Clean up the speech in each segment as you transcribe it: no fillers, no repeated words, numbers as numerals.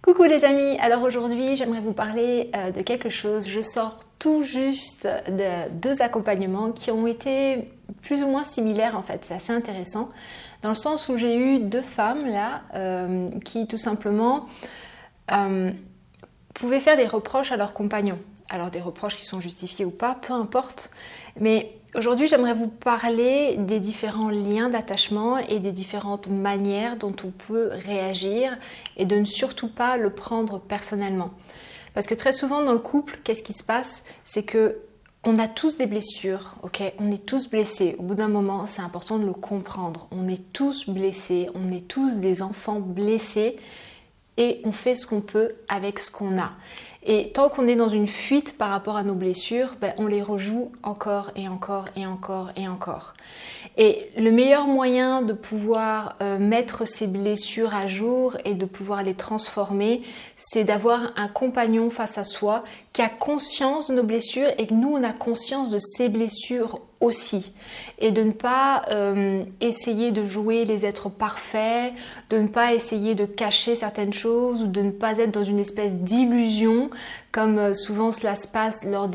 Coucou les amis, alors aujourd'hui j'aimerais vous parler de quelque chose. Je sors tout juste de deux accompagnements qui ont été plus ou moins similaires en fait, c'est assez intéressant dans le sens où j'ai eu deux femmes là qui tout simplement pouvaient faire des reproches à leurs compagnons. Alors des reproches qui sont justifiés ou pas, peu importe, mais aujourd'hui j'aimerais vous parler des différents liens d'attachement et des différentes manières dont on peut réagir et de ne surtout pas le prendre personnellement. Parce que très souvent dans le couple, qu'est-ce qui se passe? C'est que on a tous des blessures, ok? On est tous blessés. Au bout d'un moment, c'est important de le comprendre. On est tous blessés, on est tous des enfants blessés et on fait ce qu'on peut avec ce qu'on a. Et tant qu'on est dans une fuite par rapport à nos blessures, on les rejoue encore et encore et encore et encore. Et le meilleur moyen de pouvoir mettre ces blessures à jour et de pouvoir les transformer, c'est d'avoir un compagnon face à soi qui a conscience de nos blessures et que nous, on a conscience de ces blessures aussi. Et de ne pas essayer de jouer les êtres parfaits, de ne pas essayer de cacher certaines choses ou de ne pas être dans une espèce d'illusion comme souvent cela se passe lors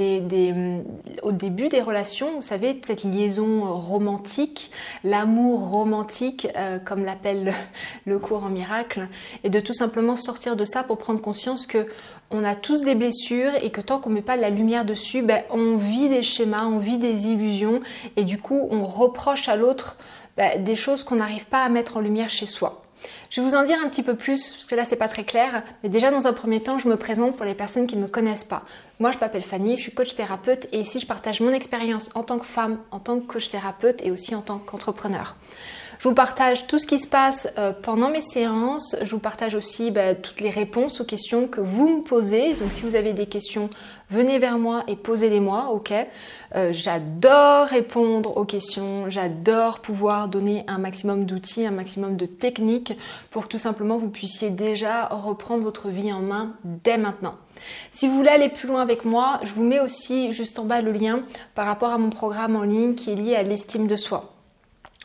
au début des relations. Vous savez, cette liaison romantique, l'amour romantique comme l'appelle le cours en miracle, et de tout simplement sortir de ça pour prendre conscience que on a tous des blessures et que tant qu'on ne met pas de la lumière dessus, on vit des schémas, on vit des illusions et du coup on reproche à l'autre des choses qu'on n'arrive pas à mettre en lumière chez soi. Je vais vous en dire un petit peu plus parce que là c'est pas très clair, mais déjà dans un premier temps je me présente pour les personnes qui ne me connaissent pas. Moi je m'appelle Fanny, je suis coach thérapeute et ici je partage mon expérience en tant que femme, en tant que coach thérapeute et aussi en tant qu'entrepreneur. Je vous partage tout ce qui se passe pendant mes séances. Je vous partage aussi toutes les réponses aux questions que vous me posez. Donc si vous avez des questions, venez vers moi et posez-les-moi, ok? J'adore répondre aux questions. J'adore pouvoir donner un maximum d'outils, un maximum de techniques pour que tout simplement vous puissiez déjà reprendre votre vie en main dès maintenant. Si vous voulez aller plus loin avec moi, je vous mets aussi juste en bas le lien par rapport à mon programme en ligne qui est lié à l'estime de soi.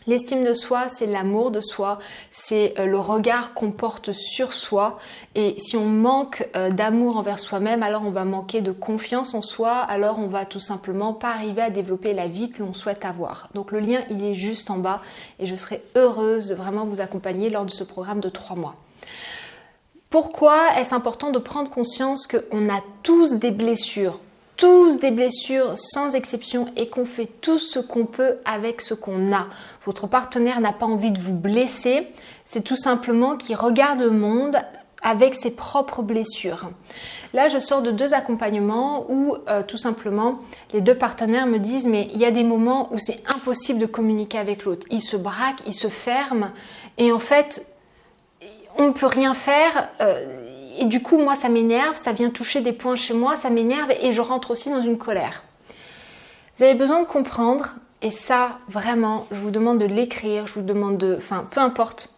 L'estime de soi, c'est l'amour de soi, c'est le regard qu'on porte sur soi. Et si on manque d'amour envers soi-même, alors on va manquer de confiance en soi, alors on va tout simplement pas arriver à développer la vie que l'on souhaite avoir. Donc le lien, il est juste en bas et je serai heureuse de vraiment vous accompagner lors de ce programme de 3 mois. Pourquoi est-ce important de prendre conscience qu'on a tous des blessures sans exception et qu'on fait tout ce qu'on peut avec ce qu'on a. Votre partenaire n'a pas envie de vous blesser, c'est tout simplement qu'il regarde le monde avec ses propres blessures. Là, je sors de 2 accompagnements où tout simplement les 2 partenaires me disent mais il y a des moments où c'est impossible de communiquer avec l'autre. Ils se braquent, ils se ferment et en fait, on ne peut rien faire. Et du coup, moi, ça m'énerve, ça vient toucher des points chez moi, ça m'énerve et je rentre aussi dans une colère. Vous avez besoin de comprendre, et ça, vraiment, je vous demande de l'écrire, je vous demande peu importe,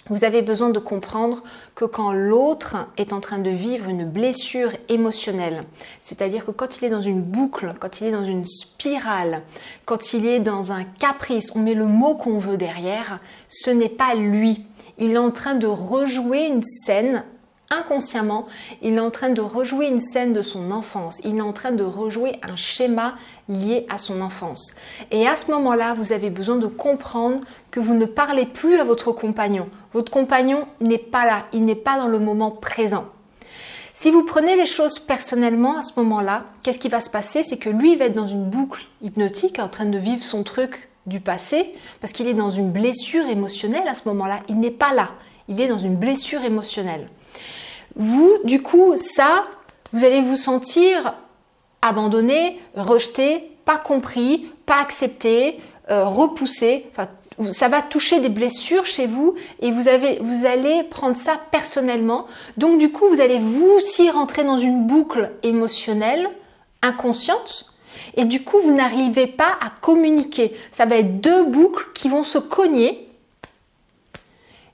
vous avez besoin de comprendre que quand l'autre est en train de vivre une blessure émotionnelle, c'est-à-dire que quand il est dans une boucle, quand il est dans une spirale, quand il est dans un caprice, on met le mot qu'on veut derrière, ce n'est pas lui. Il est en train de rejouer une scène. Inconsciemment, il est en train de rejouer une scène de son enfance. Il est en train de rejouer un schéma lié à son enfance. Et à ce moment-là, vous avez besoin de comprendre que vous ne parlez plus à votre compagnon. Votre compagnon n'est pas là. Il n'est pas dans le moment présent. Si vous prenez les choses personnellement à ce moment-là, qu'est-ce qui va se passer? C'est que lui, il va être dans une boucle hypnotique, en train de vivre son truc du passé, parce qu'il est dans une blessure émotionnelle à ce moment-là. Il n'est pas là. Il est dans une blessure émotionnelle. Vous, du coup, vous allez vous sentir abandonné, rejeté, pas compris, pas accepté, repoussé. Enfin, ça va toucher des blessures chez vous et vous allez prendre ça personnellement. Donc, du coup, vous allez vous aussi rentrer dans une boucle émotionnelle inconsciente. Et du coup, vous n'arrivez pas à communiquer. Ça va être 2 boucles qui vont se cogner.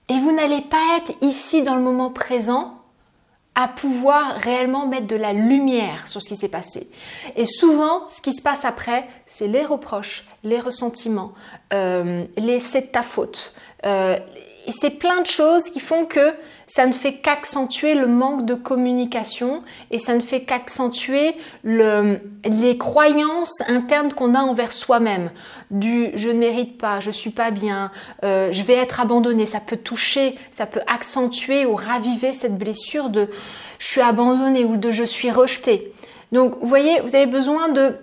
Et vous n'allez pas être ici dans le moment présent à pouvoir réellement mettre de la lumière sur ce qui s'est passé. Et souvent, ce qui se passe après, c'est les reproches, les ressentiments, c'est de ta faute. Et c'est plein de choses qui font que ça ne fait qu'accentuer le manque de communication et ça ne fait qu'accentuer les croyances internes qu'on a envers soi-même. Du je ne mérite pas, je suis pas bien, je vais être abandonné. Ça peut toucher, ça peut accentuer ou raviver cette blessure de je suis abandonné ou de je suis rejeté. Donc vous voyez, vous avez besoin de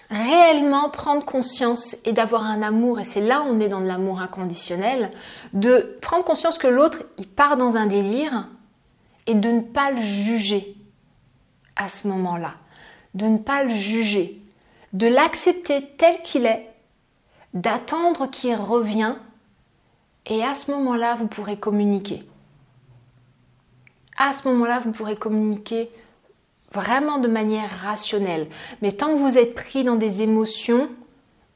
réellement prendre conscience et d'avoir un amour, et c'est là où on est dans de l'amour inconditionnel, de prendre conscience que l'autre, il part dans un délire et de ne pas le juger à ce moment-là, de ne pas le juger, de l'accepter tel qu'il est, d'attendre qu'il revienne, et à ce moment-là, vous pourrez communiquer. À ce moment-là, vous pourrez communiquer vraiment de manière rationnelle. Mais tant que vous êtes pris dans des émotions,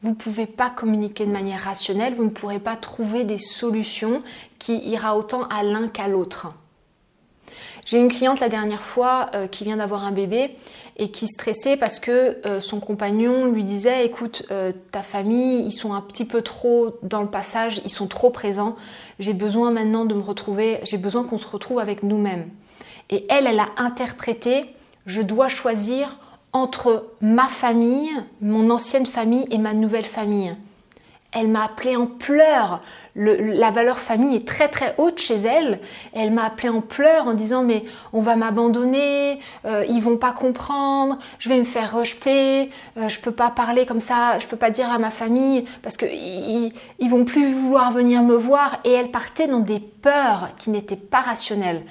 vous ne pouvez pas communiquer de manière rationnelle, vous ne pourrez pas trouver des solutions qui ira autant à l'un qu'à l'autre. J'ai une cliente la dernière fois qui vient d'avoir un bébé et qui stressait parce que son compagnon lui disait « Écoute, ta famille, ils sont un petit peu trop dans le passage, ils sont trop présents, j'ai besoin maintenant de me retrouver, j'ai besoin qu'on se retrouve avec nous-mêmes. » Et elle a interprété je dois choisir entre ma famille, mon ancienne famille et ma nouvelle famille. Elle m'a appelée en pleurs. La valeur famille est très très haute chez elle. Elle m'a appelée en pleurs en disant mais on va m'abandonner, ils vont pas comprendre, je vais me faire rejeter, je peux pas parler comme ça, je peux pas dire à ma famille parce que ils vont plus vouloir venir me voir. Et elle partait dans des peurs qui n'étaient pas rationnelles.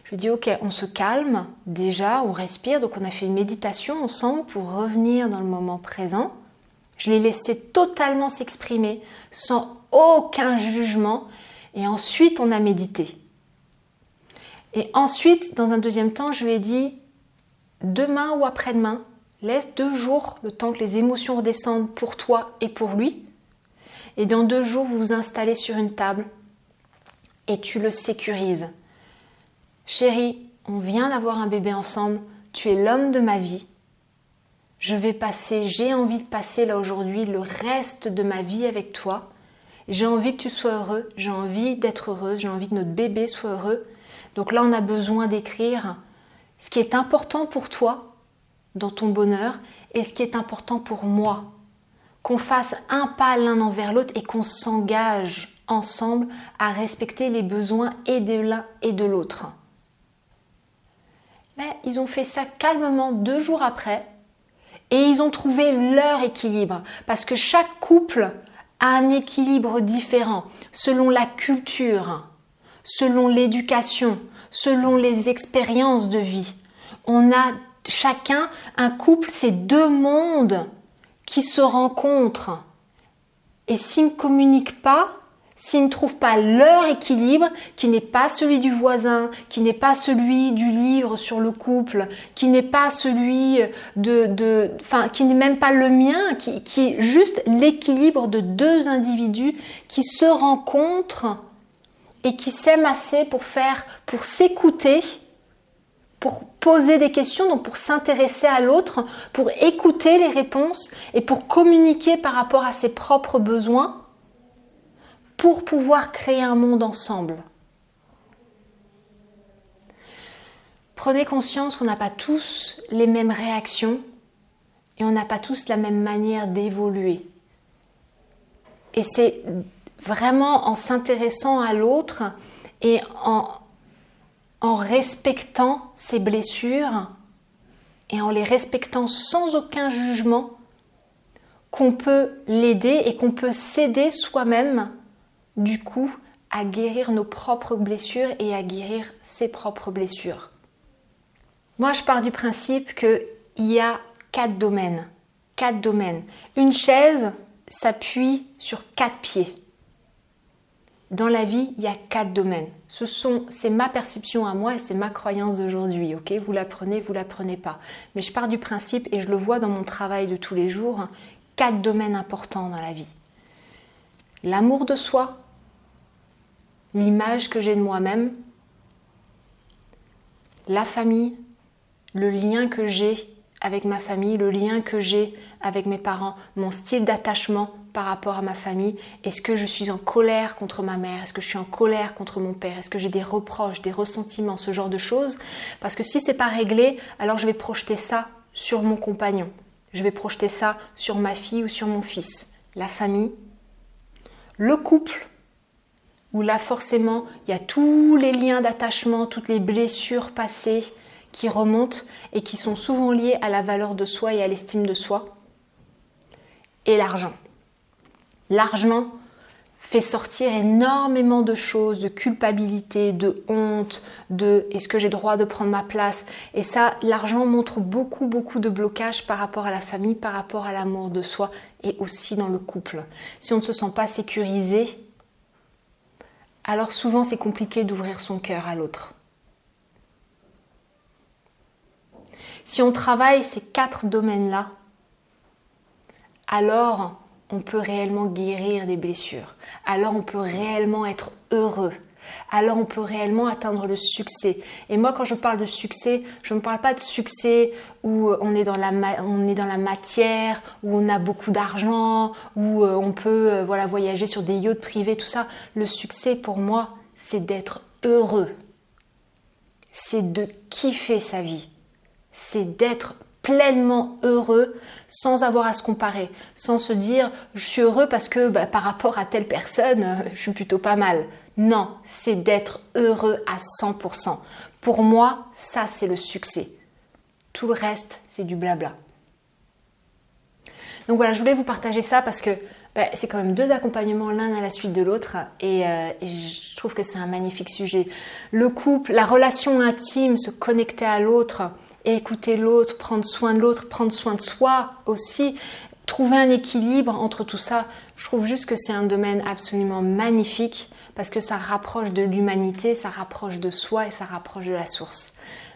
Je lui dis ok, on se calme déjà, on respire. Donc on a fait une méditation ensemble pour revenir dans le moment présent. Je l'ai laissé totalement s'exprimer sans aucun jugement et ensuite on a médité. Et ensuite, dans un deuxième temps, je lui ai dit demain ou après-demain, laisse 2 jours le temps que les émotions redescendent pour toi et pour lui. Et dans 2 jours, vous vous installez sur une table et tu le sécurises. Chérie, on vient d'avoir un bébé ensemble, tu es l'homme de ma vie. J'ai envie de passer là aujourd'hui le reste de ma vie avec toi. J'ai envie que tu sois heureux, j'ai envie d'être heureuse, j'ai envie que notre bébé soit heureux. Donc là, on a besoin d'écrire ce qui est important pour toi dans ton bonheur et ce qui est important pour moi. Qu'on fasse un pas l'un envers l'autre et qu'on s'engage ensemble à respecter les besoins et de l'un et de l'autre. Mais ils ont fait ça calmement 2 jours après et ils ont trouvé leur équilibre parce que chaque couple a un équilibre différent selon la culture, selon l'éducation, selon les expériences de vie. On a chacun, un couple, c'est 2 mondes qui se rencontrent. Et s'ils ne communiquent pas, s'ils ne trouvent pas leur équilibre, qui n'est pas celui du voisin, qui n'est pas celui du livre sur le couple, qui n'est pas celui qui n'est même pas le mien, qui est juste l'équilibre de 2 individus qui se rencontrent et qui s'aiment assez pour s'écouter, pour poser des questions, donc pour s'intéresser à l'autre, pour écouter les réponses et pour communiquer par rapport à ses propres besoins, pour pouvoir créer un monde ensemble. Prenez conscience qu'on n'a pas tous les mêmes réactions et on n'a pas tous la même manière d'évoluer. Et c'est vraiment en s'intéressant à l'autre et en respectant ses blessures et en les respectant sans aucun jugement qu'on peut l'aider et qu'on peut s'aider soi-même du coup à guérir nos propres blessures et à guérir ses propres blessures. Moi, je pars du principe qu'il y a 4 domaines. 4 domaines. Une chaise s'appuie sur 4 pieds. Dans la vie, il y a 4 domaines. C'est ma perception à moi et c'est ma croyance d'aujourd'hui. Okay, vous la prenez pas. Mais je pars du principe et je le vois dans mon travail de tous les jours, 4 domaines importants dans la vie. L'amour de soi, l'image que j'ai de moi-même, la famille, le lien que j'ai avec ma famille, le lien que j'ai avec mes parents, mon style d'attachement, par rapport à ma famille? Est-ce que je suis en colère contre ma mère? Est-ce que je suis en colère contre mon père? Est-ce que j'ai des reproches, des ressentiments, ce genre de choses? Parce que si c'est pas réglé, alors je vais projeter ça sur mon compagnon. Je vais projeter ça sur ma fille ou sur mon fils. La famille, le couple, où là forcément il y a tous les liens d'attachement, toutes les blessures passées qui remontent et qui sont souvent liées à la valeur de soi et à l'estime de soi. Et l'argent. L'argent fait sortir énormément de choses, de culpabilité, de honte, de est-ce que j'ai droit de prendre ma place? Et ça, l'argent montre beaucoup de blocages par rapport à la famille, par rapport à l'amour de soi et aussi dans le couple. Si on ne se sent pas sécurisé, alors souvent c'est compliqué d'ouvrir son cœur à l'autre. Si on travaille ces 4 domaines-là, alors on peut réellement guérir des blessures. Alors on peut réellement être heureux. Alors on peut réellement atteindre le succès. Et moi quand je parle de succès, je ne parle pas de succès où on est dans la matière, où on a beaucoup d'argent, où on peut voyager sur des yachts privés, tout ça. Le succès pour moi, c'est d'être heureux. C'est de kiffer sa vie. C'est d'être pleinement heureux sans avoir à se comparer, sans se dire je suis heureux parce que par rapport à telle personne, je suis plutôt pas mal. Non, c'est d'être heureux à 100%. Pour moi, ça c'est le succès. Tout le reste, c'est du blabla. Donc voilà, je voulais vous partager ça parce que c'est quand même 2 accompagnements l'un à la suite de l'autre et je trouve que c'est un magnifique sujet. Le couple, la relation intime, se connecter à l'autre, écouter l'autre, prendre soin de l'autre, prendre soin de soi aussi, trouver un équilibre entre tout ça. Je trouve juste que c'est un domaine absolument magnifique parce que ça rapproche de l'humanité, ça rapproche de soi et ça rapproche de la source.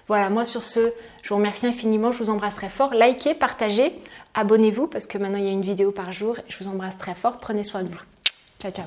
Voilà, moi sur ce, je vous remercie infiniment, je vous embrasse très fort. Likez, partagez, abonnez-vous parce que maintenant il y a une vidéo par jour. Je vous embrasse très fort, prenez soin de vous. Ciao, ciao.